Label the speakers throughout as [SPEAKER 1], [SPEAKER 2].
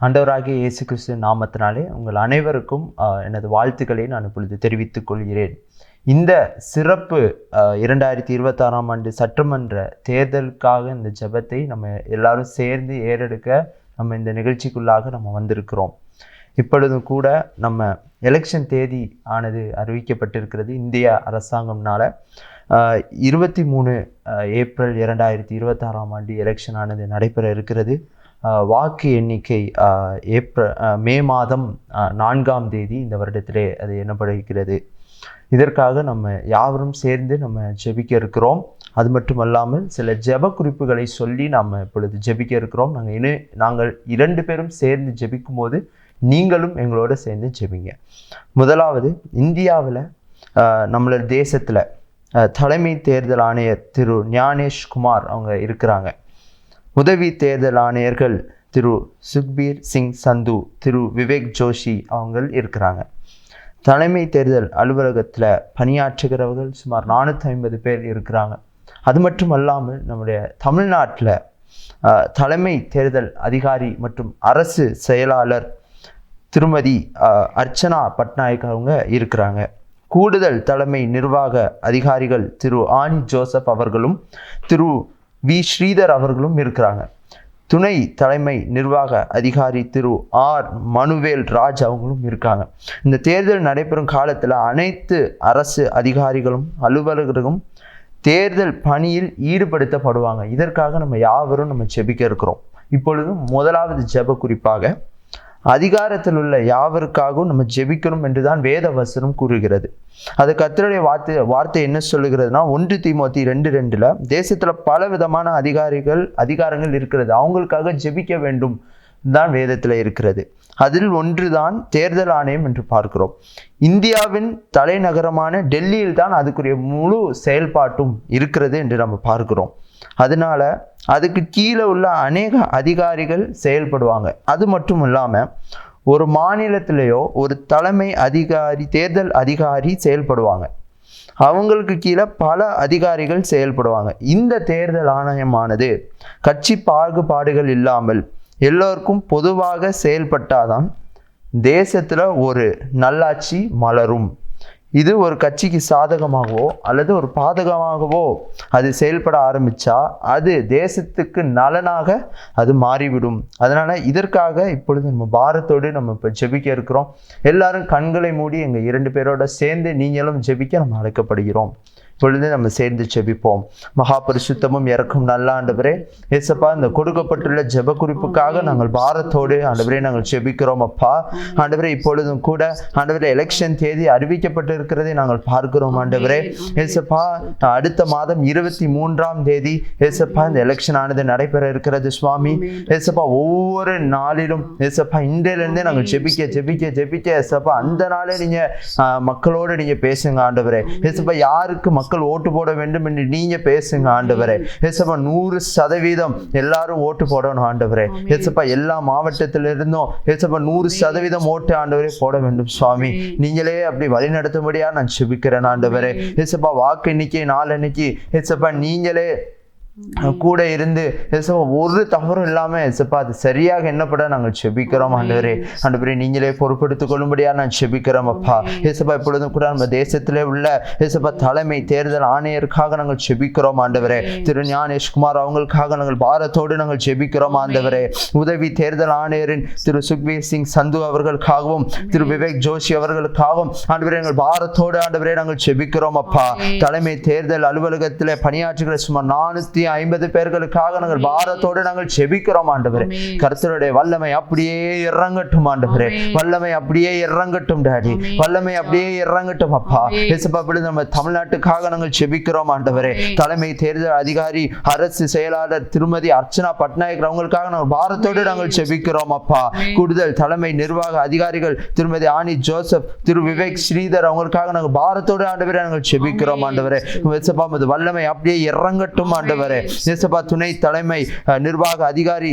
[SPEAKER 1] ஆண்டவராகிய இயேசு கிறிஸ்து நாமத்தினாலே உங்கள் அனைவருக்கும் எனது வாழ்த்துக்களை நான் இப்பொழுது தெரிவித்துக் கொள்கிறேன். இந்த சிறப்பு 2026ஆம் ஆண்டு சட்டமன்ற தேர்தலுக்காக இந்த ஜெபத்தை நம்ம எல்லாரும் சேர்ந்து ஏறெடுக்க நம்ம இந்த நிகழ்ச்சிக்குள்ளாக நம்ம வந்திருக்கிறோம். இப்பொழுதும் கூட நம்ம எலெக்ஷன் தேதி ஆனது அறிவிக்கப்பட்டிருக்கிறது இந்திய அரசாங்கம்னால. 23 ஏப்ரல் 2026ஆம் ஆண்டு எலெக்ஷன் ஆனது நடைபெற இருக்கிறது. வாக்கு எண்ணிக்கை மே மாதம் 4ஆம் தேதி இந்த வருடத்திலே அது எண்ணப்படுகிறது. இதற்காக நம்ம யாவரும் சேர்ந்து நம்ம ஜெபிக்க இருக்கிறோம். அது மட்டுமல்லாமல் சில ஜெப குறிப்புகளை சொல்லி நம்ம இப்பொழுது ஜெபிக்க இருக்கிறோம். நாங்கள் 2 பேரும் சேர்ந்து ஜெபிக்கும் போது நீங்களும் எங்களோட சேர்ந்து ஜெபிங்க. முதலாவது, இந்தியாவில் நம்மளோட தேசத்தில் தலைமை தேர்தல் ஆணையர் திரு ஞானேஷ் குமார் அவங்க இருக்கிறாங்க. உதவி தேர்தல் ஆணையர்கள் திரு சுக்பீர் சிங் சந்து, திரு விவேக் ஜோஷி அவங்க இருக்கிறாங்க. தலைமை தேர்தல் அலுவலகத்தில் பணியாற்றுகிறவர்கள் சுமார் 450 பேர் இருக்கிறாங்க. அது மட்டும் அல்லாமல் நம்முடைய தமிழ்நாட்டில் தலைமை தேர்தல் அதிகாரி மற்றும் அரசு செயலாளர் திருமதி அர்ச்சனா பட்நாயக் அவங்க இருக்கிறாங்க. கூடுதல் தலைமை நிர்வாக அதிகாரிகள் திரு ஆனி ஜோசப் அவர்களும் திரு வி ஸ்ரீதர் அவர்களும் இருக்கிறாங்க. துணை தலைமை நிர்வாக அதிகாரி திரு ஆர் மனுவேல் ராஜ் அவங்களும் இருக்காங்க. இந்த தேர்தல் நடைபெறும் காலத்தில் அனைத்து அரசு அதிகாரிகளும் அலுவலர்களும் தேர்தல் பணியில் ஈடுபடுத்தப்படுவாங்க. இதற்காக நம்ம யாவரும் நம்ம ஜெபிக்க இருக்கிறோம். இப்பொழுதும் முதலாவது ஜெப குறிப்பாக அதிகாரத்தில் உள்ள யாவருக்காகவும் நம்ம ஜெபிக்கணும் என்றுதான் வேத வசனம் கூறுகிறது. அது கர்த்தருடைய வார்த்தை என்ன சொல்லுகிறதுனா, 1 தீமோத்தி 2:2 தேசத்துல பல விதமான அதிகாரங்கள் இருக்கிறது, அவங்களுக்காக ஜெபிக்க வேண்டும் தான் வேதத்துல இருக்கிறது. அதில் ஒன்றுதான் தேர்தல் ஆணையம் என்று பார்க்கிறோம். இந்தியாவின் தலைநகரமான டெல்லியில் தான் அதுக்குரிய முழு செயல்பாட்டும் இருக்கிறது என்று நம்ம பார்க்கிறோம். அதனால அதுக்கு கீழே உள்ள அநேக அதிகாரிகள் செயல்படுவாங்க. அது மட்டும் இல்லாமல் ஒரு மாநிலத்திலேயோ ஒரு தலைமை அதிகாரி, தேர்தல் அதிகாரி செயல்படுவாங்க. அவங்களுக்கு கீழே பல அதிகாரிகள் செயல்படுவாங்க. இந்த தேர்தல் ஆணையமானது கட்சி பாகுபாடுகள் இல்லாமல் எல்லோருக்கும் பொதுவாக செயல்பட்டாதான் தேசத்தில் ஒரு நல்லாட்சி மலரும். இது ஒரு கட்சிக்கு சாதகமாகவோ அல்லது ஒரு பாதகமாகவோ அது செயல்பட ஆரம்பித்தா அது தேசத்துக்கு நலனாக அது மாறிவிடும். அதனால் இதற்காக இப்பொழுது நம்ம பாரத்தோடு நம்ம இப்போ ஜெபிக்க இருக்கிறோம். எல்லாரும் கண்களை மூடி எங்கள் 2 பேரோட சேர்ந்து நீங்களும் ஜெபிக்க நம்ம அழைக்கப்படுகிறோம். இப்பொழுது நம்ம சேர்ந்து ஜெபிப்போம். மகா பரிசுத்தமும் இறக்கும் நல்ல ஆண்டவரே, ஏசப்பா, இந்த கொடுக்கப்பட்டுள்ள ஜெப குறிப்புக்காக நாங்கள் பாரத்தோடு ஆண்டவரே நாங்கள் ஜெபிக்கிறோம். அப்பா ஆண்டவரே, இப்பொழுதும் கூட ஆண்டவரே எலெக்ஷன் தேதி அறிவிக்கப்பட்டு இருக்கிறதை நாங்கள் பார்க்கிறோம். ஆண்டவரே ஏசப்பா, அடுத்த மாதம் 23ஆம் தேதி ஏசப்பா இந்த எலெக்ஷன் ஆனது நடைபெற இருக்கிறது. சுவாமி ஏசப்பா, ஒவ்வொரு நாளிலும் ஏசப்பா இன்றையிலிருந்தே நாங்கள் ஜெபிக்க ஏசப்பா அந்த நாளே நீங்க மக்களோடு நீங்க பேசுங்க. ஆண்டவரே ஏசப்பா, யாருக்கு மக்கள் ஓட்டு போட வேண்டும் என்று நீங்க பேசுங்க. ஆண்டவரே ஏசப்பா, 100% எல்லாரும் ஓட்டு போடணும். ஆண்டவரே ஏசப்பா, எல்லா மாவட்டத்திலிருந்தும் ஏசப்பா 100% ஓட்டு ஆண்டவரே போட வேண்டும். சுவாமி நீங்களே அப்படி வழி நடத்தும்படியா நான் ஜெபிக்கிறேன். ஆண்டவரே ஏசப்பா, வாக்கு எண்ணிக்கை நாளன்னைக்கு ஏசப்பா நீங்களே கூட இருந்து ஏசப்பா ஒரு தவறும் இல்லாம ஏசப்பா அது சரியாக என்னப்பட நாங்கள் ஜெபிக்கிறோம். ஆண்டவரே நீங்களே பொறுப்பெடுத்துக் கொள்ளும்படியா நான் ஜெபிக்கிறோம். அப்பா ஏசப்பா, இப்பொழுதும் கூட நம்ம தேசத்திலே உள்ள ஏசப்பா தலைமை தேர்தல் ஆணையருக்காக நாங்கள் ஜெபிக்கிறோம். ஆண்டவரே திரு ஞானேஷ் குமார் அவங்களுக்காக நாங்கள் பாரத்தோடு நாங்கள் ஜெபிக்கிறோம். ஆண்டவரே உதவி தேர்தல் ஆணையரின் திரு சுக்பீர் சிங் சந்து அவர்களுக்காகவும் திரு விவேக் ஜோஷி அவர்களுக்காகவும் ஆண்டவரே நாங்கள் பாரத்தோடு ஆண்டவரே நாங்கள் ஜெபிக்கிறோம். அப்பா தலைமை தேர்தல் அலுவலகத்தில் பணியாற்றுகிற சுமார் 450 பேர்களுக்காக நாங்கள் பாரத்தோடு நாங்கள் ஜெபிக்கிறோம். ஆண்டவரே கர்த்தருடைய வல்லமை அப்படியே இறங்கட்டும். ஆண்டவரே வல்லமை அப்படியே இறங்கட்டும். டாடி வல்லமை அப்படியே இறங்கட்டும். அப்பா ஏசப்பா, நம்ம தமிழ்நாட்டுக்காக நாங்கள் ஜெபிக்கிறோம். ஆண்டவரே தலைமை தேர்தல் அதிகாரி அரசு செயலாளர் திருமதி அர்ச்சனா பட்நாயக் அவங்களுக்காக நாங்கள் பாரத்தோடு நாங்கள் ஜெபிக்கிறோம். அப்பா கூடுதல் தலைமை நிர்வாக அதிகாரிகள் திருமதி ஆனி ஜோசப், திரு விவேக் ஸ்ரீதர் அவங்களுக்காக நாங்கள் பாரத்தோடு ஆண்டவரே நாங்கள் ஜெபிக்கிறோம். ஆண்டவரே ஏசப்பா, வல்லமை அப்படியே இறங்கட்டும். ஆண்டவரே ஆண்டவரே. ஏசப்பா துணை தலைமை நிர்வாக அதிகாரி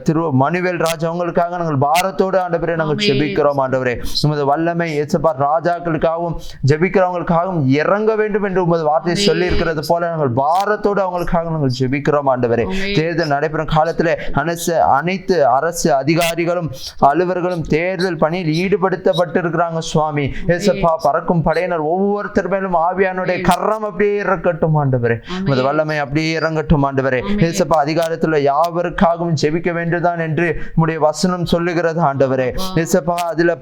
[SPEAKER 1] திரு மனுவேல் ராஜ் அவங்களுக்காக நாங்கள் பாரத்தோடு ஆண்டவரே நாங்கள் ஜெபிக்கிறோம் ஆண்டவரே. உமது வல்லமை ஏசப்பா ராஜாக்களுக்காகவும் ஜெபிக்கிறவங்களுக்காகவும் இறங்க வேண்டும் என்று உமது வார்த்தை சொல்லி இருக்கிறது போல நாங்கள் பாரத்தோடு அவங்களுக்காக நாங்கள் ஜெபிக்கிறோம் ஆண்டவரே. தேர்தல் நடைபெறும் காலத்திலே அனைத்து அரசு அதிகாரிகளும் அலுவலர்களும் தேர்தல் பணியில் ஈடுபடுத்தப்பட்டிருக்கிறாங்க சுவாமி. ஏசப்பா பறக்கும் படையினர் ஒவ்வொருத்தர் மேலும் ஆவியானுடைய கரம் அப்படியே இறங்கட்டும் ஆண்டவரே. உமது வல்லமை அப்படியே இறங்கட்டும் ஆண்டவரே. ஏசப்பா அதிகாரத்தில் யாவருக்காகவும் ஜெபிக்க வேண்டுதான் என்று உம்முடைய வசனம் சொல்லுகிறது ஆண்டவரே. ஏசப்பா அதுல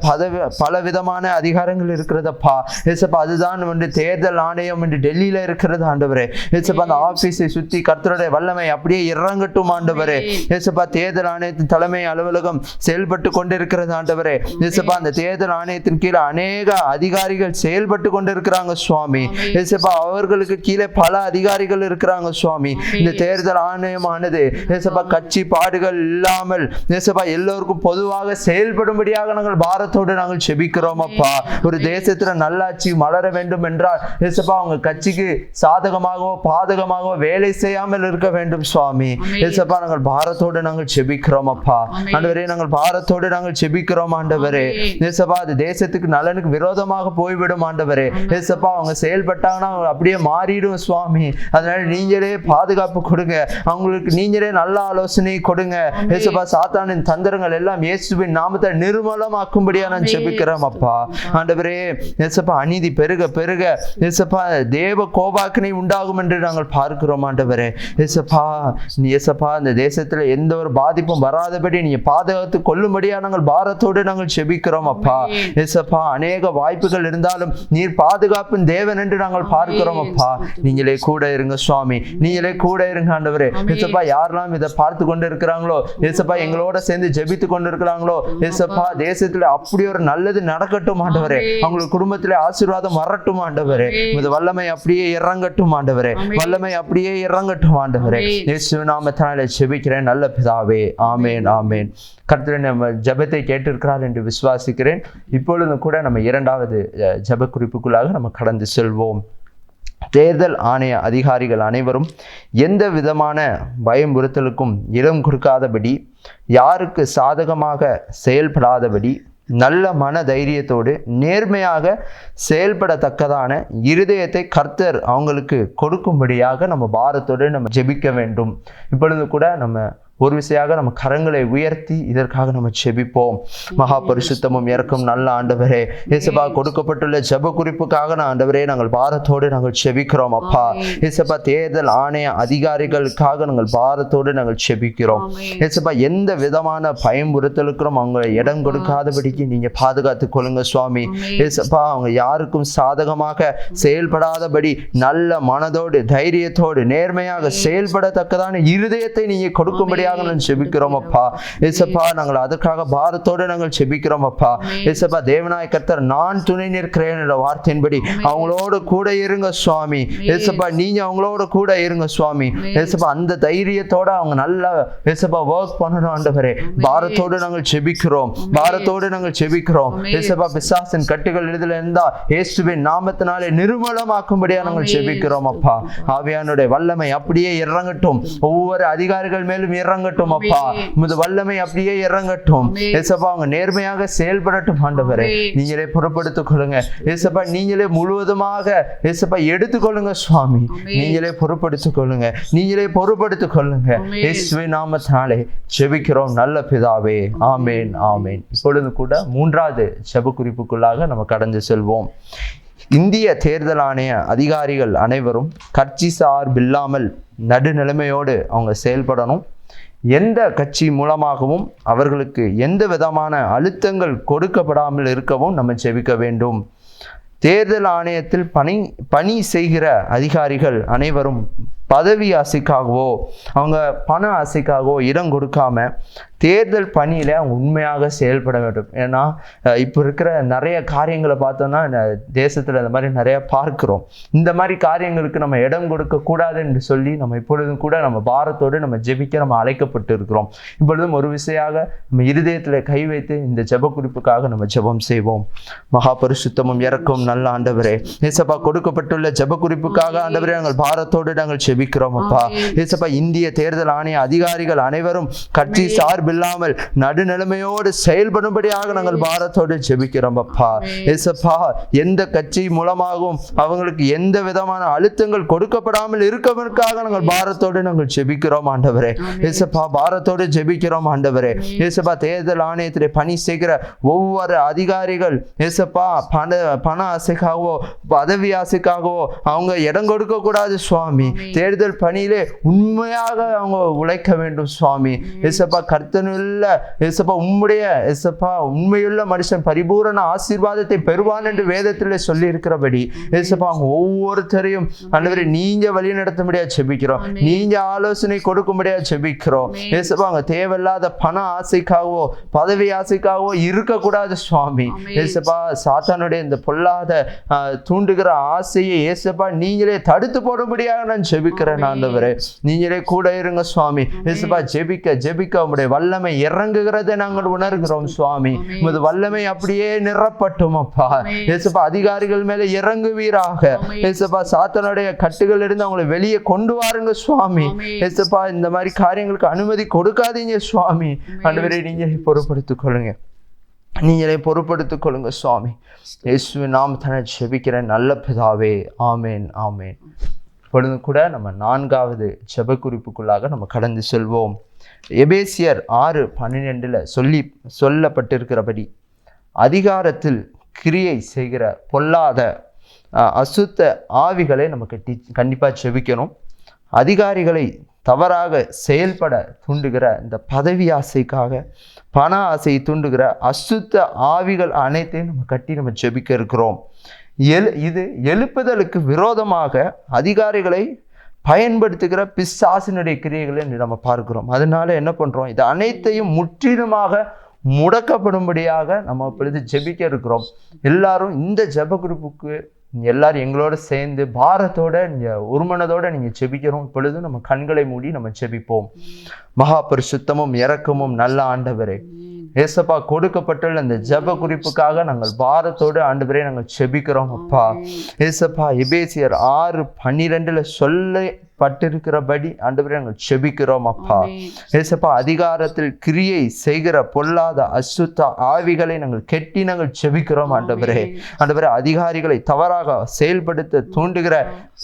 [SPEAKER 1] பல விதமான அதிகாரங்கள் இருக்கிறதப்பா. ஏசப்பா அதுதான் வந்து தேர்தல் ஆணையம் என்று டெல்லியில இருக்கிறது ஆண்டவரே. ஏசப்பா அந்த ஆபீஸை சுத்தி கர்த்தருடைய வல்லமை அப்படியே இறங்கட்டும் ஆண்டவரே. ஏசப்பா தேர்தல் ஆணையத்தின் தலைமை அலுவலகம் செயல்பட்டு கொண்டிருக்கிறது ஆண்டவரே. ஏசப்பா அந்த தேர்தல் ஆணையத்தின் கீழே அநேக அதிகாரிகள் செயல்பட்டு கொண்டிருக்கிறாங்க சுவாமி. ஏசப்பா அவர்களுக்கு கீழே பல அதிகாரிகள் இருக்கிறாங்க சுவாமி. இந்த தேர்தல் ஆணையமானது ஏசப்பா கட்சி பாடுகள் இல்லாமல் ஏசப்பா எல்லோருக்கும் பொதுவாக செயல்படும்படியாக நாங்கள் பாரத்தோடு நாங்கள் ஜெபிக்கிறோம் அப்பா. ஒரு தேசத்துல நல்லாட்சி மலர வேண்டும் என்றால் ஏசப்பா அவங்க கட்சிக்கு சாதகமாகவோ பாதகமாகவோ வேலை செய்யாமல் இருக்க வேண்டும் சுவாமி. ஏசப்பா நாங்கள் பாரத்தோடு நாங்கள் ஜெபிக்கிறோம் அப்பா. ஆண்டவரே நாங்கள் பாரத்தோடு நாங்கள் ஜெபிக்கிறோம் ஆண்டவரே. ஏசப்பா அது தேசத்துக்கு நலனுக்கு விரோதமாக போய்விடும் ஆண்டவரே. ஏசப்பா அவங்க செயல்பட்டாங்கன்னா அப்படியே மாறிடும் சுவாமி. அதனால நீங்களே பாதுகாப்பு கொடுங்க, அவங்களுக்கு நீங்களே நல்ல ஆலோசனை கொடுங்க. ஏசப்பா சாத்தானின் தந்திரங்கள் எல்லாம் இயேசுவின் நாமத்தை நிர்மூலமாக்கும்படியா நான் ஜெபிக்கிறேன் அப்பா. ஆண்டவரே ஏசப்பா அநீதி பெருக பெருக ஏசப்பா தேவ கோபாக்கினை உண்டாகும் என்று நாங்கள் பார்க்கிறோம் ஆண்டவரே. ஏசப்பா இந்த தேசத்துல எந்த ஒரு பாதிப்பும் வராதபடி நீங்க பாதுகாத்து கொள்ளும்படியா நாங்கள் பாரத்தோடு நாங்கள் ஜெபிக்கிறோம் அப்பா. ஏசப்பா அநேக வாய்ப்புகள் இருந்தாலும் நீர் பாதுகாப்பின் தேவன் என்று நாங்கள் பார்க்கிறோம் அப்பா. நீங்களே கூட இருங்க சுவாமி, நீங்களே கூட இருங்க ஆண்டவரே. ஏசப்பா யாரெல்லாம் இதை பார்த்து கொண்டு இருக்கிறாங்களோ ஏசப்பா எங்களோட சேர்ந்து ஜெபித்து கொண்டு இருக்கிறாங்களோ ஏசப்பா தேசத்துல அப்படி ஒரு நல்லது நடக்கட்டும் ஆண்டவரே. அவங்களுக்கு குடும்பத்திலே ஆசீர்வாதம் வரட்டும் ஆண்டவரே. இந்த வல்லமை அப்படியே இறங்கட்டும் ஆண்டவரே. வல்லமை அப்படியே இறங்கட்டும் ஆண்டவரே. இயேசு நாமத்தினாலே ஜெபிக்கிறேன் நல்ல பிதாவே. ஆமேன் ஆமேன். கர்த்தர் நம்ம ஜெபத்தை கேட்டிருக்கிறார் என்று விசுவாசிக்கிறேன். இப்பொழுது கூட நம்ம இரண்டாவது ஜெப குறிப்புக்குள்ளாக நம்ம கடந்து செல்வோம். தேர்தல் ஆணைய அதிகாரிகள் அனைவரும் எந்த விதமான பயமுறுத்தலுக்கும் இடம் கொடுக்காதபடி, யாருக்கு சாதகமாக செயல்படாதபடி, நல்ல மன தைரியத்தோடு நேர்மையாக செயல்படத்தக்கதான இருதயத்தை கர்த்தர் அவங்களுக்கு கொடுக்கும்படியாக நம்ம பாரத்தோடு நம்ம ஜெபிக்க வேண்டும். இப்பொழுது கூட நம்ம ஒரு விசையாக நம்ம கரங்களை உயர்த்தி இதற்காக நம்ம ஜெபிப்போம். மகா பரிசுத்தமும் இறக்கும் நல்ல ஆண்டவரே, இயேசுப்பா கொடுக்கப்பட்டுள்ள ஜெப குறிப்புக்காக ஆண்டவரே நாங்கள் பாரத்தோடு நாங்கள் ஜெபிக்கிறோம் அப்பா. இயேசுப்பா தேர்தல் ஆணைய அதிகாரிகளுக்காக நாங்கள் பாரத்தோடு நாங்கள் ஜெபிக்கிறோம். இயேசுப்பா எந்த விதமான பயமுறுத்தலுக்கும் அவங்க இடம் கொடுக்காதபடிக்கு நீங்க பாதுகாத்து கொள்ளுங்க சுவாமி. இயேசுப்பா அவங்க யாருக்கும் சாதகமாக செயல்படாதபடி நல்ல மனதோடு தைரியத்தோடு நேர்மையாக செயல்படத்தக்கதான இருதயத்தை நீங்க கொடுக்கும்படி ஜெபிக்கிறோம் அப்பா. ஏசப்பா நாங்கள் அதற்காக பாரத்தோடு நாங்கள் ஜெபிக்கிறோம் அப்பா. ஏசப்பா தேவனாய கர்த்தர் நான் துணை நிற்கிறேன் என்ற வார்த்தையின்படி அவங்களோட கூட இருங்க சுவாமி. ஏசப்பா நீங்க அவங்களோட கூட இருங்க சுவாமி. ஏசப்பா அந்த தைரியத்தோட அவங்க நல்லா ஏசப்பா ஒர்க் பண்ணணும் ஆண்டவரே. பாரத்தோடு நாங்கள் ஜெபிக்கிறோம், பாரத்தோடு நாங்கள் ஜெபிக்கிறோம். ஏசப்பா பிசாசின் கட்டுகள் இதுல இருந்தா இயேசுவின் நாமத்தினாலே நிர்மூலமாக்கும்படியா நாங்கள் ஜெபிக்கிறோம் அப்பா. ஆவியானுடைய வல்லமை அப்படியே இறங்கட்டும், ஒவ்வொரு அதிகாரிகள் மேலும் இறங்கட்டும் அப்பா. உமது வல்லமை அப்படியே இறங்கட்டும். ஏசப்பா அவங்க நேர்மையாக செயல்படட்டும் ஆண்டவரே. நீங்களே பொறுப்படுத்திக் கொள்ளுங்க ஏசப்பா. நீங்களே முழுவதுமாக ஏசப்பா எடுத்துக்கொள்ளுங்க சுவாமி. நீங்களே பொறுப்படுத்திக் கொள்ளுங்க, நீங்களே பொறுப்படுத்திக் கொள்ளுங்க. இயேசுவின் நாமத்தினாலே ஜெபிக்கிறோம் நல்ல பிதாவே. ஆமேன் ஆமேன். இப்பொழுது கூட மூன்றாவது ஜெப குறிப்புக்குள்ளாக நம்ம கடந்து செல்வோம். இந்திய தேர்தல் ஆணைய அதிகாரிகள் அனைவரும் கட்சி சார்பில்லாமல் நடுநிலைமையோடு அவங்க செயல்படணும். எந்த கட்சி மூலமாகவும் அவர்களுக்கு எந்த விதமான அழுத்தங்கள் கொடுக்கப்படாமல் இருக்கவும் நம்ம ஜெபிக்க வேண்டும். தேர்தல் ஆணையத்தில் பணி செய்கிற அதிகாரிகள் அனைவரும் பதவி ஆசைக்காகவோ அவங்க பண ஆசைக்காகவோ இடம் கொடுக்காம தேர்தல் பணியில் அவங்க உண்மையாக செயல்பட வேண்டும். ஏன்னா இப்போ இருக்கிற நிறைய காரியங்களை பார்த்தோம்னா தேசத்தில் இந்த மாதிரி நிறைய பார்க்கிறோம். இந்த மாதிரி காரியங்களுக்கு நம்ம இடம் கொடுக்கக்கூடாது என்று சொல்லி நம்ம இப்பொழுதும் கூட நம்ம பாரத்தோடு நம்ம ஜெபிக்க நம்ம அழைக்கப்பட்டு இருக்கிறோம். இப்பொழுதும் ஒரு விசையாக நம்ம இருதயத்தில் கை வைத்து இந்த ஜெப குறிப்புக்காக நம்ம ஜெபம் செய்வோம். மகா பரிசுத்தமும் இரக்கம் நல்ல ஆண்டவரே, ஏசப்பா கொடுக்கப்பட்டுள்ள ஜெப குறிப்புக்காக ஆண்டவரே நாங்கள் பாரத்தோடு நாங்கள் ஜெபிக்கிறோம். அப்பா ஏசப்பா இந்திய தேர்தல் ஆணைய அதிகாரிகள் அனைவரும் கட்சி சார்பில்லாமல் நடுநிலைமையோடு செயல்படும்படியாக நாங்கள் பாரத்தோடு ஜெபிக்கிறோம். அப்பா ஏசப்பா எந்த கட்சி மூலமாகவும் அவங்களுக்கு எந்த விதமான அழுத்தங்கள் கொடுக்கப்படாமல் இருக்கவதற்காக நாங்கள் பாரத்தோடு நாங்கள் ஜெபிக்கிறோம் ஆண்டவரே. ஏசப்பா பாரத்தோடு ஜெபிக்கிறோம் ஆண்டவரே. ஏசப்பா தேர்தல் ஆணையத்திலே பணி செய்கிற ஒவ்வொரு அதிகாரிகள் ஏசப்பா பண ஆசைக்காகவோ பதவி ஆசைக்காகவோ அவங்க இடம் கொடுக்க கூடாது சுவாமி. தேர்தல் பணியிலே உண்மையாக அவங்க உழைக்க வேண்டும் சுவாமி. ஏசப்பா கர்த்தனுள்ள ஏசப்பா உம்முடைய ஏசப்பா உண்மையுள்ள மனுஷன் பரிபூரண ஆசீர்வாதத்தை பெறுவான் என்று வேதத்திலே சொல்லி இருக்கிறபடி ஏசப்பா அவங்க ஒவ்வொருத்தரையும் ஆண்டவரே நீங்க வழி நடத்த முடியாது ஜெபிக்கிறோம். நீங்க ஆலோசனை கொடுக்க முடியாது ஜெபிக்கிறோம். ஏசப்பா அவங்க தேவையில்லாத பண ஆசைக்காகவோ பதவி ஆசைக்காகவோ இருக்கக்கூடாது சுவாமி. ஏசப்பா சாத்தானுடைய இந்த பொல்லாத தூண்டுகிற ஆசையை ஏசப்பா நீங்களே தடுத்து போடும்படியாக நான் ஜெபிக்கிறேன் ஆண்டவரே. நீங்களே கூட இருங்க சுவாமி. ஏசப்பா ஜெபிக்க ஜெபிக்க உங்களுடைய வல்லமை இறங்குகிறதை நாங்கள் உணர்கிறோம் சுவாமி. உமது வல்லமை அப்படியே நிரப்பட்டும் அப்பா. ஏசப்பா அதிகாரிகள் மேல இறங்குவீராக. ஏசப்பா சாத்தானுடைய கட்டுகள் இருந்து அவங்களை வெளியே கொண்டு வாருங்க சுவாமி. ஏசப்பா இந்த மாதிரி காரியங்களுக்கு அனுமதி கொடுக்காதீங்க சுவாமி. ஆண்டவரே நீங்களே பொறுப்படுத்திக் கொள்ளுங்க, நீங்களே பொறுப்படுத்திக் கொள்ளுங்க சுவாமி. இயேசுவின் நாமத்தினாலே ஜெபிக்கிறேன் நல்ல பிதாவே, ஆமேன் ஆமேன். இப்பொழுது கூட நம்ம 4வது ஜெப குறிப்புக்குள்ளாக நம்ம கடந்து செல்வோம். எபேசியர் 6:12 சொல்லப்பட்டிருக்கிறபடி அதிகாரத்தில் கிரியை செய்கிற பொல்லாத அசுத்த ஆவிகளை நம்ம கண்டிப்பாக ஜெபிக்கணும். அதிகாரிகளை தவறாக செயல்பட தூண்டுகிற இந்த பதவி ஆசைக்காக பண ஆசையை தூண்டுகிற அசுத்த ஆவிகள் அனைத்தையும் நம்ம ஜெபிக்க இருக்கிறோம். இது எழுப்புதலுக்கு விரோதமாக அதிகாரிகளை பயன்படுத்துகிற பிசாசினுடைய கிரியைகளை நம்ம பார்க்கிறோம். அதனால என்ன பண்றோம், இது அனைத்தையும் முற்றிலுமாக முடக்கப்படும்படியாக நம்ம இப்பொழுது ஜெபிக்க இருக்கிறோம். எல்லாரும் இந்த ஜெப குறிப்புக்கு எல்லாரும் எங்களோட சேர்ந்து பாரத்தோட ஒருமனதோட நீங்க ஜெபிக்கிறோம். இப்பொழுது நம்ம கண்களை மூடி நம்ம ஜெபிப்போம். மகா பரிசுத்தமும் இரக்கமும் நல்ல ஆண்டவரே, ஏசப்பா கொடுக்கப்பட்டுள்ள இந்த ஜெப குறிப்புக்காக நாங்கள் பாரத்தோடு ஆண்டவரே நாங்கள் ஜெபிக்கிறோம் அப்பா. ஏசப்பா எபேசியர் 6:12 சொல்லப்பட்டிருக்கிறபடி ஆண்டவரே நாங்கள் ஜெபிக்கிறோம் அப்பா. ஏசப்பா அதிகாரத்தில் கிரியை செய்கிற பொல்லாத அசுத்த ஆவிகளை நாங்கள் கெட்டி நாங்கள் ஜெபிக்கிறோம் ஆண்டவரே. ஆண்டவரே அதிகாரிகளை தவறாக செயல்படுத்த தூண்டுகிற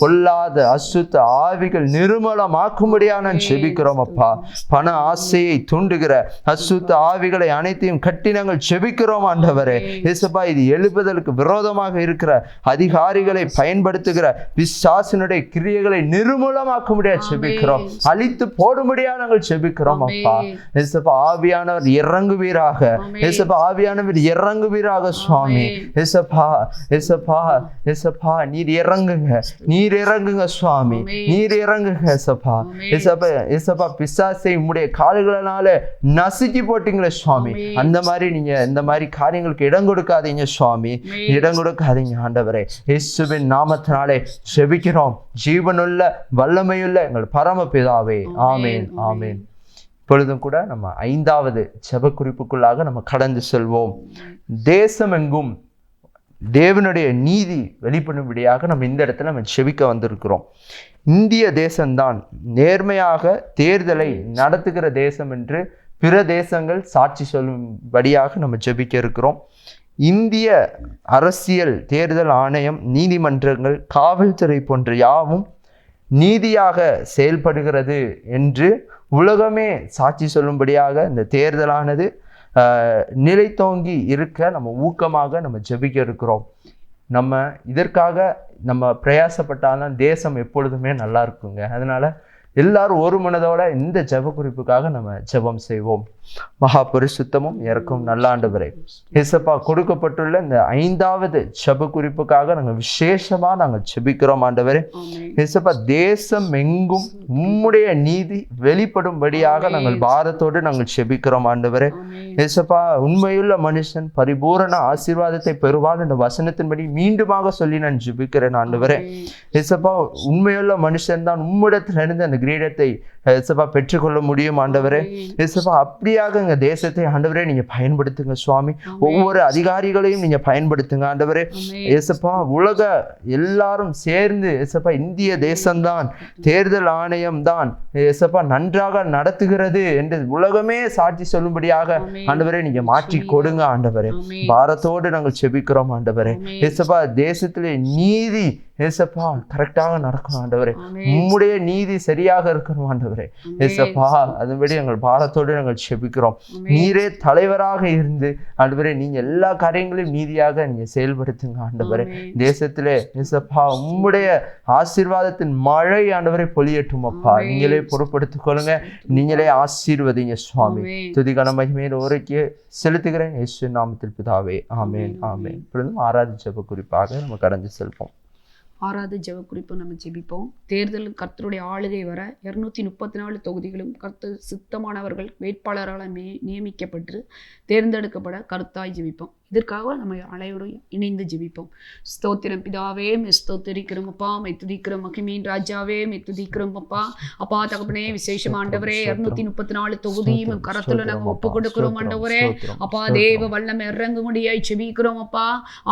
[SPEAKER 1] பொல்லாத அசுத்த ஆவிகள் நிர்மூலமாக்கும்படியா நான் ஜெபிக்கிறோம் அப்பா. பண ஆசையை தூண்டுகிற அசுத்த ஆவிகளை அனைத்தையும் கட்டி நாங்கள் ஜெபிக்கிறோம் ஆண்டவரே. ஏசப்பா இது எழுப்புதலுக்கு விரோதமாக இருக்கிற அதிகாரிகளை பயன்படுத்துகிற பிசாசினுடைய கிரியைகளை நிர்மூலமாக்கும்படியா ஜெபிக்கிறோம், அழித்து போடும்படியா நாங்கள் ஜெபிக்கிறோம் அப்பா. ஏசப்பா ஆவியானவர் இறங்குவீராக. ஏசப்பா ஆவியானவர் இறங்குவீராக சுவாமி. ஏசப்பா ஏசப்பா ஏசப்பா நீர் இறங்குங்க, நீர் இறங்குங்க சுவாமி, நீர் இறங்குங்க ஏசப்பா. ஏசப்பா ஏசப்பா பிசாசை உம்முடைய கால்களினால நசுக்கி போட்டீங்களே சுவாமி. அந்த மாதிரி நீங்க இந்த மாதிரி காரியங்களுக்கு இடம் கொடுக்காதீங்க சுவாமி, இடம் கொடுக்காதீங்க ஆண்டவரே. இயேசுவின் நாமத்தினாலே ஜெபிக்கிறோம் ஜீவனுள்ள வல்லமையுள்ள எங்கள் பரமபிதாவே, ஆமேன் ஆமேன். இப்பொழுதும் கூட நம்ம 5வது ஜெப குறிப்புக்குள்ளாக நம்ம கடந்து செல்வோம். தேசமெங்கும் தேவனுடைய நீதி வெளிப்படும்படியாக நம்ம இந்த இடத்துல நம்ம ஜெபிக்க வந்திருக்கிறோம். இந்திய தேசம்தான் நேர்மையாக தேர்தலை நடத்துகிற தேசம் என்று பிற தேசங்கள் சாட்சி சொல்லும்படியாக நம்ம ஜெபிக்க இருக்கிறோம். இந்திய அரசியல் தேர்தல் ஆணையம், நீதிமன்றங்கள், காவல்துறை போன்ற யாவும் நீதியாக செயல்படுகிறது என்று உலகமே சாட்சி சொல்லும்படியாக இந்த தேர்தலானது நிலைத்தோங்கி இருக்க நம்ம ஊக்கமாக நம்ம ஜெபிக்க இருக்கிறோம். நம்ம இதற்காக நம்ம பிரயாசப்பட்டாலும் தேசம் எப்பொழுதுமே நல்லா இருக்குங்க. அதனால எல்லாரும் ஒரு மனதோட இந்த ஜெப குறிப்புக்காக நம்ம ஜெபம் செய்வோம். மகா பரிசுத்தமும் இறக்கும் நல்ல ஆண்டவரே, ஏசப்பா கொடுக்கப்பட்டுள்ள இந்த 5வது ஜெப குறிப்புக்காக நாங்கள் விசேஷமா நாங்கள் ஜெபிக்கிறோம் ஆண்டவரே. ஏசப்பா தேசம் எங்கும் உம்முடைய நீதி வெளிப்படும்படியாக நாங்கள் பாரத்தோடு நாங்கள் ஜெபிக்கிறோம் ஆண்டவரே. ஏசப்பா உண்மையுள்ள மனுஷன் பரிபூரண ஆசீர்வாதத்தை பெறுவான் என்ற வசனத்தின்படி மீண்டுமாக சொல்லி நான் ஜெபிக்கிறேன் ஆண்டவரே. ஏசப்பா உண்மையுள்ள மனுஷன் தான் உம்மிடத்திலிருந்து அந்த கிரீடத்தை ஏசப்பா பெற்றுக்கொள்ள முடியும் ஆண்டவரே. ஏசப்பா அப்படியாக எங்க தேசத்தை ஆண்டவரே நீங்க பயன்படுத்துங்க சுவாமி. ஒவ்வொரு அதிகாரிகளையும் நீங்க பயன்படுத்துங்க ஆண்டவரே. ஏசப்பா உலக எல்லாரும் சேர்ந்து ஏசப்பா இந்திய தேசம்தான், தேர்தல் ஆணையம் தான் ஏசப்பா நன்றாக நடத்துகிறது என்று உலகமே சாட்சி சொல்லும்படியாக ஆண்டவரே நீங்க மாற்றி கொடுங்க ஆண்டவரே. பாரத்தோடு நாங்கள் செபிக்கிறோம் ஆண்டவரே. ஏசப்பா தேசத்திலே நீதி ஏசப்பா கரெக்டாக நடக்கணும் ஆண்டவரே. உம்முடைய நீதி சரியாக இருக்கணும் ஆண்டவரே. ஏசப்பா அதுபடி எங்கள் பாரத்தோடு நாங்கள் செபிக்கிறோம். நீரே தலைவராக இருந்து ஆண்டவரே நீங்க எல்லா காரியங்களையும் நீதியாக நீங்க செயல்படுத்துங்க ஆண்டவரே. தேசத்திலே ஏசப்பா உம்முடைய ஆசீர்வாதத்தின் மழை ஆண்டவரை பொழியட்டும் அப்பா. நீங்களே பொறுப்படுத்திக் கொள்ளுங்க, நீங்களே ஆசீர்வதிங்க சுவாமி. துதிகன மகிமையில் ஒருக்கே செலுத்துகிறேன் இயேசு நாமத்தில் பிதாவே, ஆமேன் ஆமேன். இப்பொழுதும் 6வது ஜெப குறிப்பாக நம்ம கடந்து செல்வோம்.
[SPEAKER 2] 6வது ஜெப குறிப்பு நம்ம ஜெபிப்போம். தேர்தல் கர்த்தருடைய ஆளுகை வர 234 தொகுதிகளும் கர்த்தர் சித்தமானவர்கள் வேட்பாளரால் நியமிக்கப்பட்டு தேர்ந்தெடுக்கப்பட கருத்தாய் ஜெபிப்போம். இதற்காக நம்ம அனைவரும் இணைந்து ஜெபிப்போம். ஸ்தோத்திரம் பிதாவே, ஸ்தோத்திரிக்கிறோம் அப்பா, மெத்துதிக்கிறோம் மகிமையின் ராஜாவே, மெத்துதிக்கிறோம் அப்பா. அப்பா தகப்பனே விசேஷம் ஆண்டவரே, 234 தொகுதியும் கரத்துல நாங்கள் ஒப்பு கொடுக்கிறோம் ஆண்டவரே. அப்பா தேவ வல்லமை இறங்கு முடியாய் ஜெபிக்கிறோம் அப்பா.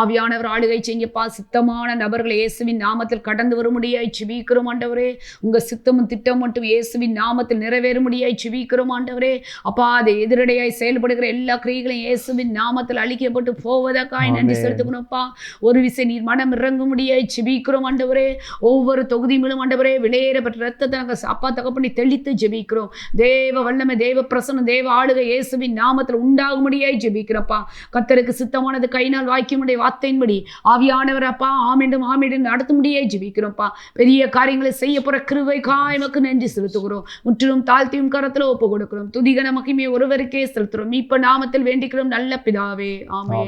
[SPEAKER 2] ஆவியானவர் ஆளுகை செய்யப்பா. சித்தமான நபர்கள் இயேசுவின் நாமத்தில் கடந்து வர முடியாய் ஜெபிக்கிறோம் ஆண்டவரே. உங்க சித்தமும் திட்டம் மட்டும் இயேசுவின் நாமத்தில் நிறைவேற முடியாய் ஜெபிக்கிறோம் ஆண்டவரே. அப்பா அதை எதிரடையாய் செயல்படுகிற எல்லா கிரியைகளையும் இயேசுவின் நாமத்தில் அழிக்கப்பட்டு போவதற்காய் நன்றி செலுத்துகிறோம்ப்பா. ஒரு விசை நீர் மனம் இறங்க முடியாய் ஜெபிக்கிறோம் ஆண்டவரே. ஒவ்வொரு தொகுதியிலும் ஆண்டவரே விலையேறப்பட்ட ரத்தத்தை நாங்கள் அப்பா தகப்பனை தெளித்து ஜெபிக்கிறோம். தேவ வல்லமை, தேவ பிரசன்னம், தேவ ஆளுகை இயேசுவின் நாமத்தில் உண்டாக முடியாய் ஜெபிக்கிறப்பா. கர்த்தருக்கு சித்தமானது கையினால் வாய்க்குமுடைய வார்த்தையின்படி ஆவியானவர் அப்பா ஆமென்றும் ஆமென்றும் நடத்த முடியாய் ஜெபிக்கிறோம்ப்பா. பெரிய காரியங்களை செய்ய போற கிருபைக்காய் எமக்கு நன்றி செலுத்துகிறோம். முற்றிலும் தாழ்த்தியும் கரத்துல ஒப்பு கொடுக்கிறோம். துதிகன மகிமை ஒருவருக்கே செலுத்துகிறோம். இப்ப நாமத்தில் வேண்டிக்கிறோம் நல்ல பிதாவே, ஆமென்.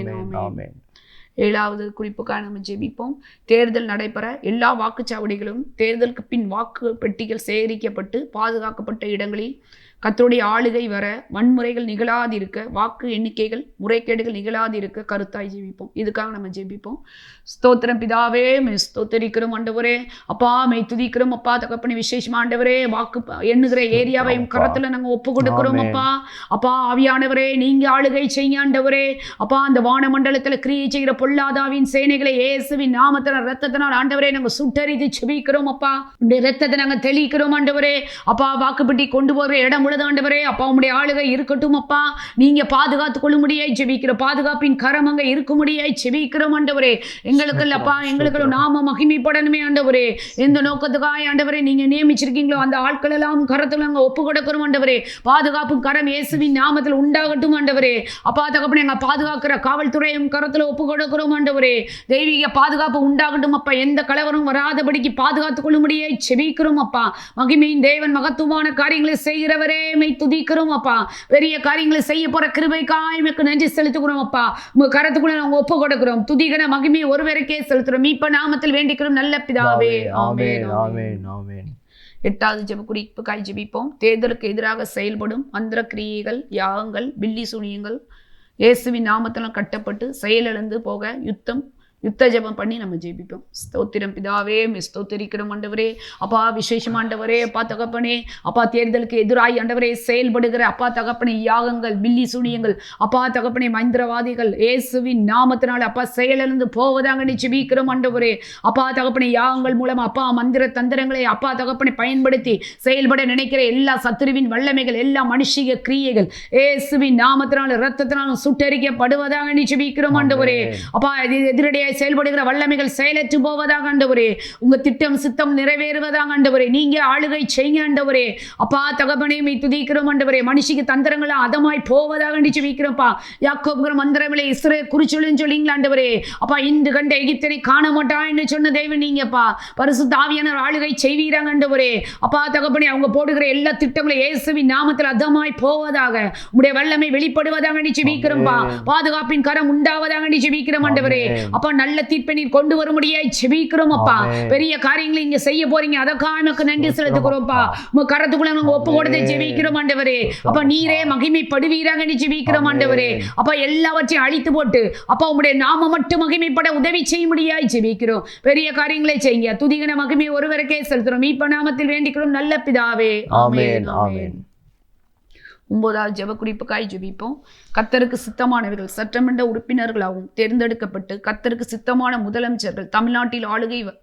[SPEAKER 2] 7வது குறிப்புக்காக நம்ம ஜெபிப்போம். தேர்தல் நடைபெற எல்லா வாக்குச்சாவடிகளும் தேர்தலுக்கு பின் வாக்கு பெட்டிகள் சேகரிக்கப்பட்டு பாதுகாக்கப்பட்ட இடங்களில் கர்த்தருடைய ஆளுகை வர வன்முறைகள் நிகழாதிருக்க, வாக்கு எண்ணிக்கைகள் முறைகேடுகள் நிகழாதிருக்க கருத்தாய் ஜெபிப்போம். இதுக்காக நம்ம ஜெபிப்போம். ஸ்தோத்திரம் பிதாவே, ஸ்தோத்திரிக்கிறோம் ஆண்டவரே. அப்பா மெய் துதிக்கிறோம் அப்பா தகப்பனே. விசேஷமா ஆண்டவரே வாக்கு எண்ணுகிற ஏரியாவையும் கரத்துல நாங்க ஒப்பு கொடுக்கிறோம் அப்பா. அப்பா ஆவியானவரே நீங்க ஆளுகை செய்ய ஆண்டவரே. அப்பா அந்த வானமண்டலத்துல கிரியை செய்கிற பொல்லாதாவின் சேனைகளை இயேசுவின் நாமத்தினால் ரத்தத்தினால் ஆண்டவரே நாங்க சுட்டரித்து ஜெபிக்கிறோம் அப்பா. இந்த ரத்தத்தை நாங்க தெளிக்கிறோம் ஆண்டவரே. அப்பா வாக்குப்பட்டி கொண்டு போகிற இடம் ஆண்டவரே அப்பா உம்முடைய ஆளுகை இருக்கட்டும் அப்பா. நீங்க பாதுகாத்துக் கொள்ள முடியாய் ஜெபிக்கிற பாதுகாப்பின் கரம் அங்க இருக்க முடியாய் ஜெபிக்கிறோம் ஆண்டவரே. எங்களுக்கு அப்பா எங்களுக்கு நாம மகிமைப்படணுமே ஆண்டவரே. எந்த நோக்கத்துக்காக ஆண்டவரே நீங்க நியமிச்சிருக்கீங்களோ அந்த ஆட்கள் எல்லாம் கரத்துல அங்க ஒப்பு கொடுக்கிறோம் ஆண்டவரே. பாதுகாப்பும் கரம் இயேசுவின் நாமத்தில் உண்டாகட்டும் ஆண்டவரே. அப்பா தகப்பனே எங்க பாதுகாக்கிற காவல்துறையும் கரத்துல ஒப்பு கொடுக்கிறோம் ஆண்டவரே. தெய்வீக பாதுகாப்பு உண்டாகட்டும் அப்பா. எந்த கலவரம் வராதபடிக்கு பாதுகாத்துக் கொள்ள முடியாய் ஜெபிக்கிறோம் அப்பா. மகிமையின் தேவன் மகத்துவமான காரியங்களை செய்கிறவரே துதிக்கிறோம் அப்பா. பெரிய காரியங்களை செய்ய போற கிருபைக்காய் எமக்கு நன்றி செலுத்துகிறோம் அப்பா. உங்க கரத்துக்குள்ள நாங்க ஒப்பு கொடுக்கிறோம். துதிகன மகிமை ஒருவருக்கே செலுத்துறோம். இப்ப நாமத்தில் வேண்டிக்கிறோம் நல்ல பிதாவே, ஆமென் ஆமென் ஆமென். 8வது ஜெப குறிப்புக்காய் ஜெபிப்போம். தேர்தலுக்கு எதிராக செயல்படும் மந்திர கிரியைகள், யாகங்கள், பில்லி சூனியங்கள் இயேசுவின் நாமத்தில் கட்டப்பட்டு செயலிழந்து போக யுத்த ஜெபம் பண்ணி நம்ம ஜெபிப்போம். ஸ்தோத்திரம் பிதாவே, ஸ்தோத்திரிக்கிறோம் ஆண்டவரே. அப்பா விசேஷம் ஆண்டவரே. அப்பா தகப்பனே அப்பா தேர்தலுக்கு எதிராய் ஆண்டவரே செயல்படுகிற அப்பா தகப்பனே யாகங்கள், பில்லி சூனியங்கள் அப்பா தகப்பனே மந்திரவாதிகள் இயேசுவின் நாமத்தினால் அப்பா செயலிழந்து போவதாக நீ ஜெபிக்கிறோம் ஆண்டவரே. அப்பா தகப்பனே யாகங்கள் மூலம் அப்பா மந்திர தந்திரங்களை அப்பா தகப்பனை பயன்படுத்தி செயல்பட நினைக்கிற எல்லா சத்துருவின் வல்லமைகள், எல்லா மனுஷிக கிரியைகள் இயேசுவின் நாமத்தினால் இரத்தத்தினாலும் சுட்டரிக்கப்படுவதாக நீ ஜெபிக்கிறோம் ஆண்டவரே. அப்பா எதிரடியாக செயல்படுகிற வல்லமைகள் செயலற்று போவதாக ஆண்டவரே. உங்க திட்டம் சித்தம் நிறைவேறுவதாக ஆண்டவரே. நீங்க ஆளுகை செய்யுங்க ஆண்டவரே. அப்பா தகப்பனே துதிக்கிறோம் ஆண்டவரே. மனுஷிக்கு தந்திரங்களா அதமாய் போவதாக ஜெபிக்கிறோம்ப்பா. யாக்கோபுர மந்திரமில்லை இஸ்ரவேல் குறிச்சொல்லுன்னு சொல்லிங்களா ஆண்டவரே. அப்பா இன்று கண்ட எகிப்தியனை காண மாட்டான்னு சொன்ன தேவன் நீங்கப்பா. பரிசுத்த ஆவியானவர் ஆளுகை செய்வீராங்க ஆண்டவரே. அப்பா தகப்பனே அவங்க போடுகிற எல்லா திட்டங்களும் இயேசுவின் நாமத்தில் அதமாய் போவதாக, உம்முடைய வல்லமை வெளிப்படுவதாக ஜெபிக்கிறோம்ப்பா. பாதுகாப்பின் கரம் உண்டாவதாக ஜெபிக்கிறோம் ஆண்டவரே. அப்பா நல்ல தீர்ப்பை நீர் கொண்டு வர முடியாது ஜெபிக்கிறோம் அப்பா. பெரிய காரியங்களை இங்க செய்ய போறீங்க, அதற்காக எனக்கு நன்றி செலுத்துகிறோம்ப்பா. உங்க கரத்துக்குள்ள நாங்க ஒப்பு கொடுத்து ஜெபிக்கிறோம் ஆண்டவரே. அப்பா நீரே மகிமைப்படுவீராக ஜெபிக்கிறோம் ஆண்டவரே. அப்பா எல்லாவற்றையும் அழித்து போட்டு அப்பா உம்முடைய நாம மட்டும் மகிமைப்பட உதவி செய்ய முடியாது ஜெபிக்கிறோம். பெரிய காரியங்களை செய்யுங்க. துதிகன மகிமை ஒருவருக்கே செலுத்துறோம். இப்ப நாமத்தில் வேண்டிக்கிறோம் நல்ல பிதாவே. ஆமென் ஆமென். 9வது ஜெப குறிப்புக்காய் ஜெபிப்போம். கர்த்தருக்கு சித்தமானவர்கள் சட்டமன்ற உறுப்பினர்களாகவும் தேர்ந்தெடுக்கப்பட்டு கர்த்தருக்கு சித்தமான முதலமைச்சர்கள் தமிழ்நாட்டில்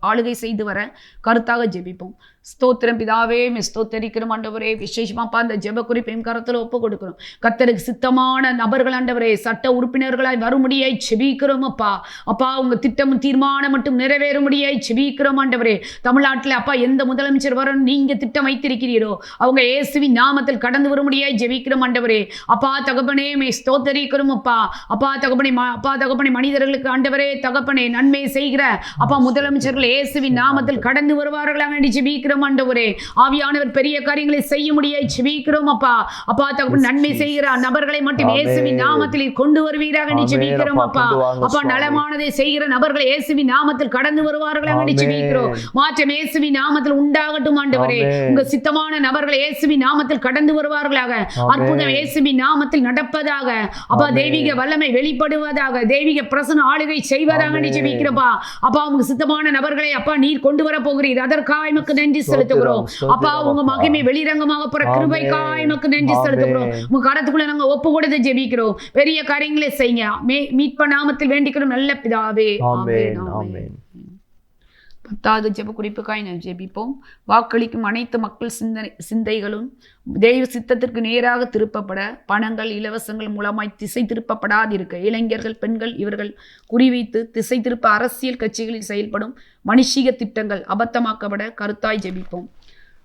[SPEAKER 2] ஆளுகை செய்து வர கருத்தாக ஜெபிப்போம். ஸ்தோத்திரம் பிதாவே, ஸ்தோத்தரிக்கிறோம் ஆண்டவரே. விசேஷமாப்பா அந்த ஜெப குறிப்பையும் கரத்தில் ஒப்பு கொடுக்கிறோம். கர்த்தருக்கு சித்தமான நபர்கள் ஆண்டவரே சட்ட உறுப்பினர்களாய் வரும்படியாய் ஜெபிக்கிறோம் அப்பா. அப்பா உங்க திட்டமும் தீர்மானம் மட்டும் நிறைவேறும்படியாய் ஜெபிக்கிறோம் ஆண்டவரே. தமிழ்நாட்டில் அப்பா எந்த முதலமைச்சர் வரணும் நீங்க திட்டம் வைத்திருக்கிறீரோ அவங்க இயேசுவின் நாமத்தில் கடந்து வரும்படியாய் ஜெபிக்கிறோம் ஆண்டவரே. அப்பா தகப்பனே ஸ்தோத்தரிக்கிறோம் அப்பா. அப்பா தகப்பனே மனிதர்களுக்கு ஆண்டவரே தகப்பனே நன்மை செய்கிற அப்பா முதலமைச்சர்கள் இயேசுவின் நாமத்தில் கடந்து வருவார்களாக ஜெபிக்கிறோம் ஆண்டவரே. ஆவியானவர் பெரிய காரியங்களை செய்ய முடியாது ஜெபிக்கிறோம் அப்பா. அப்பா தகப்பன் நன்மை செய்கிற நபர்களை மட்டும் இயேசுவின் நாமத்தில் கொண்டு வருவீராக ஜெபிக்கிறோம் அப்பா. அப்பா நலமானதை செய்கிற நபர்கள் இயேசுவின் நாமத்தில் கடந்து வருவார்களாக ஜெபிக்கிறோம். மாற்றம் இயேசுவின் நாமத்தில் உண்டாகட்டும் ஆண்டவரே. உங்க சித்தமான நபர்கள் இயேசுவின் நாமத்தில் கடந்து வருவார்களாக. அற்புதம் இயேசுவின் நாமத்தில் நடப்பதாக. அப்பா தெய்வீக வல்லமை வெளிப்படுவதாக. தெய்வீக பிரசன்ன ஆளுகை செய்வதாக ஜெபிக்கிறப்பா. அப்பா உங்க சித்தமான நபர்களை அப்பா நீர் கொண்டு வர போகிறீர். அதற்காக எமக்கு நன்றி செலுத்துகிறோம் அப்பா. உங்க மகிமை வெளிரங்கமாக போற கிருபைக்காக எமக்கு நன்றி செலுத்துகிறோம். உங்க கரத்துக்குள்ள நாங்க ஒப்பு கொடுத்து ஜெபிக்கிறோம். பெரிய காரியங்களை செய்யுங்க. மீட்ப நாமத்தில் வேண்டிக்கிறோம் நல்ல பிதாவே. ஆமென் ஆமென். 10வது ஜெப குறிப்புக்காய் நாம் ஜெபிப்போம். வாக்களிக்கும் அனைத்து மக்கள் சிந்தைகளும் தெய்வ சித்தத்திற்கு நேராக திருப்பப்பட, பணங்கள் இலவசங்கள் மூலமாய் திசை திருப்பப்படாதிருக்க, இளைஞர்கள் பெண்கள் இவர்கள் குறிவைத்து திசை திருப்ப அரசியல் கட்சிகளில் செயல்படும் மனுஷிக திட்டங்கள் அபத்தமாக்கப்பட கருத்தாய் ஜெபிப்போம்.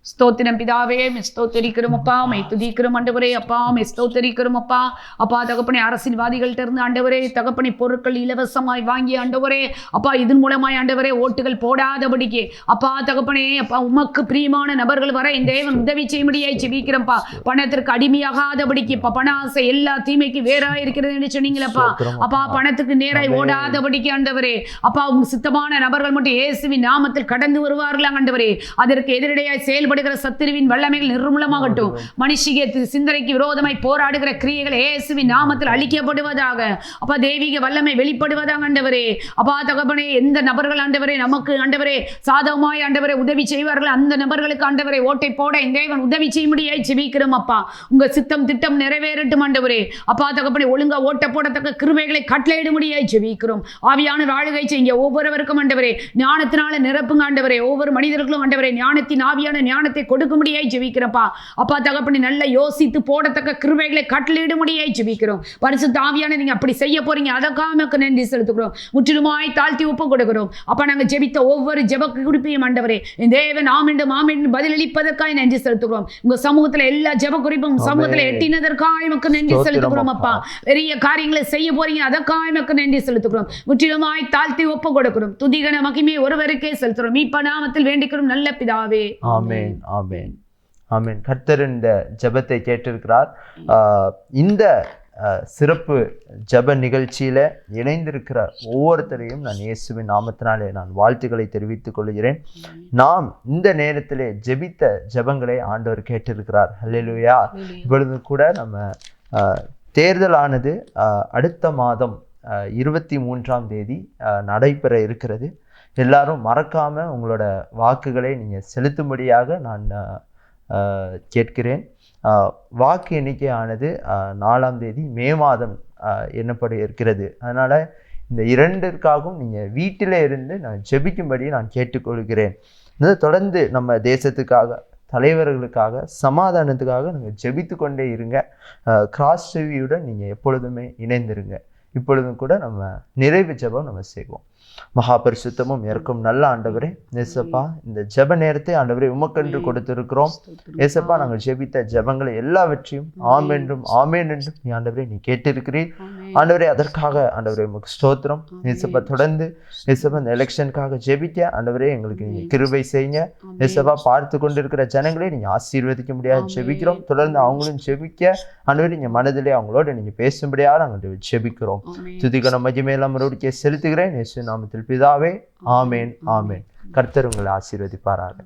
[SPEAKER 2] ஸ்தோத்திரம் பிதாவே, ஸ்தோத்தரிக்கிறோம் அப்பா. துதிக்கிறோம் ஆண்டவரே. அப்பா ஸ்தோத்தரிக்கிறோம் அப்பா. அப்பா தகப்பனை அரசியல்வாதிகள்ட்ட இருந்து ஆண்டவரே தகப்பனை பொருட்கள் இலவசமாய் வாங்கி ஆண்டவரே அப்பா இதன் மூலமாய் ஆண்டவரே ஓட்டுகள் போடாதபடிக்கு அப்பா தகப்பனே அப்பா உமக்கு பிரியமான நபர்கள் வர இந்த தேவன் உதவி செய்ய முடியாது ஜெபிக்கிறோம்ப்பா. பணத்திற்கு அடிமையாகாதபடிக்கு பண ஆசை எல்லா தீமைக்கு வேறாய் இருக்கிறது என்று சொன்னீங்களப்பா. அப்பா பணத்துக்கு நேராய் ஓடாதபடிக்கு ஆண்டவரே அப்பா உங்க சித்தமான நபர்கள் மட்டும் இயேசுவின் நாமத்தில் கடந்து வருவார்கள் ஆண்டவரே. அதற்கு எதிரடையாய் செயல்படுகிற சத்துருவின் வல்லமைகள் நிர்மூலமாகட்டும். மனுஷிக சிந்தனைக்கு விரோதமாய் போராடுகிற கிரியைகள் இயேசுவின் நாமத்தில் அழிக்கப்படுவதாக. அப்பா தெய்வீக வல்லமை வெளிப்படுவதாக ஆண்டவரே. அப்பா தகப்பனே எந்த நபர்கள் ஆண்டவரே நமக்கு ஆண்டவரே சாதகமாய் ஆண்டவரே உதவி செய்வார்கள் அந்த நபர்களுக்கு ஆண்டவரே ஓட்டை போட இந்த தேவன் உதவி செய்ய முடியாது ஜெபிக்கிறோம் அப்பா. உங்க சித்தம் திட்டம் நிறைவேறட்டும் ஆண்டவரே. அப்பா தகப்பனே ஒழுங்கா ஓட்ட போடத்தக்க கிருபைகளை கட்டளையிட முடியாது ஜெபிக்கிறோம். ஆவியான ஆளுகை செய்ய ஒவ்வொருவருக்கும் ஆண்டவரே ஞானத்தினால நிரப்புங்க ஆண்டவரே. ஒவ்வொரு மனிதர்களும் ஆண்டவரே ஞானத்தின் ஆவியான ஞானத்தை கொடுக்க முடியாது ஜெபிக்கிறப்பா. அப்பா தகப்பனே நல்ல யோசித்து போடத்தக்க கிருபைகளை கட்டளையிட முடியாது ஜெபிக்கிறோம். பரிசுத்த ஆவியான நீங்க அப்படி செய்ய போறீங்க. அதற்காக நன்றி செலுத்துகிறோம். முற்றிலுமாய் தாழ்த்தி ஒப்பு கொடுக்கிறோம். அப்பா நாங்க ஜெபித்த ஒவ்வொரு ஜெப குறிப்பையும் ஆண்டவரே தேவன் ஆமென் பதிலளிப்பதற்காக நன்றி செலுத்துகிறோம். உங்க சமூகத்துல எல்லா ஜெப குறிப்பும் சமூகத்துல எட்டினதற்காக நமக்கு நன்றி செலுத்துகிறோம் அப்பா. பெரிய காரியங்களை செய்ய போறீங்க. அதற்காக நமக்கு நன்றி செலுத்துகிறோம். முற்றிலுமாய் தாழ்த்தி ஒப்பு கொடுக்கிறோம். துதிகன மகிமை ஒருவருக்கே செலுத்துகிறோம். மீட்ப நாமத்தில் வேண்டிக்கிறோம் நல்ல பிதாவே. ஆமென்
[SPEAKER 1] ஆமென் ஆமென். கர்த்தர் இந்த ஜெபத்தை கேட்டிருக்கிறார். இந்த சிறப்பு ஜெப நிகழ்ச்சியில இணைந்திருக்கிற ஒவ்வொருத்தரையும் நான் இயேசுவின் நாமத்தினாலே நான் வாழ்த்துக்களை தெரிவித்துக் கொள்கிறேன். நாம் இந்த நேரத்திலே ஜெபித்த ஜெபங்களை ஆண்டவர் கேட்டிருக்கிறார். ஹல்லேலூயா. இப்பொழுது கூட நம்ம தேர்தலானது அடுத்த மாதம் 23ஆம் தேதி நடைபெற இருக்கிறது. எல்லாரும் மறக்காமல் உங்களோட வாக்குகளை நீங்கள் செலுத்தும்படியாக நான் கேட்கிறேன். வாக்கு எண்ணிக்கையானது 4ஆம் தேதி மே மாதம் எண்ணப்பட இருக்கிறது. அதனால் இந்த இரண்டிற்காகவும் நீங்கள் வீட்டில் இருந்து நான் ஜெபிக்கும்படி நான் கேட்டுக்கொள்கிறேன். தொடர்ந்து நம்ம தேசத்துக்காக தலைவர்களுக்காக சமாதானத்துக்காக நீங்கள் ஜெபித்து கொண்டே இருங்க. கிராஸ் டிவியுடன் நீங்கள் எப்பொழுதுமே இணைந்திருங்க. இப்பொழுதும் கூட நம்ம நிறைவு ஜெபம் நம்ம செய்வோம். மகா பரிசுத்தமும் இருக்கும் நல்ல ஆண்டவரே, ஏசப்பா இந்த ஜெப நேரத்தை ஆண்டவரே உமக்கென்று கொடுத்திருக்கிறோம். ஏசப்பா நாங்கள் ஜெபித்த ஜெபங்களை எல்லாவற்றையும் ஆமென்றும் ஆமென் என்றும் நீ ஆண்டவரே நீ கேட்டிருக்கிறீர். ஆண்டவரே அதற்காக ஆண்டவரே உமக்கு ஸ்தோத்திரம். ஏசப்பா தொடர்ந்து ஏசப்பா இந்த எலெக்ஷனுக்காக ஜெபிக்க ஆண்டவரே எங்களுக்கு நீங்க கிருபை செய்யுங்க. ஏசப்பா பார்த்து கொண்டிருக்கிற ஜனங்களே நீங்க ஆசீர்வதிக்க முடியாது ஜெபிக்கிறோம். தொடர்ந்து அவங்களும் ஜெபிக்க ஆண்டவரே நீங்க மனதிலே அவங்களோட நீங்க பேசும்படியாக நாங்கள் ஜெபிக்கிறோம். துதிகன மகிமையெல்லாம் மறுபடிக்கே செலுத்துகிறேன் இயேசு நாமத்தில் பிதாவே, ஆமேன் ஆமேன். கர்த்தர் உங்களை ஆசீர்வதிப்பாராக.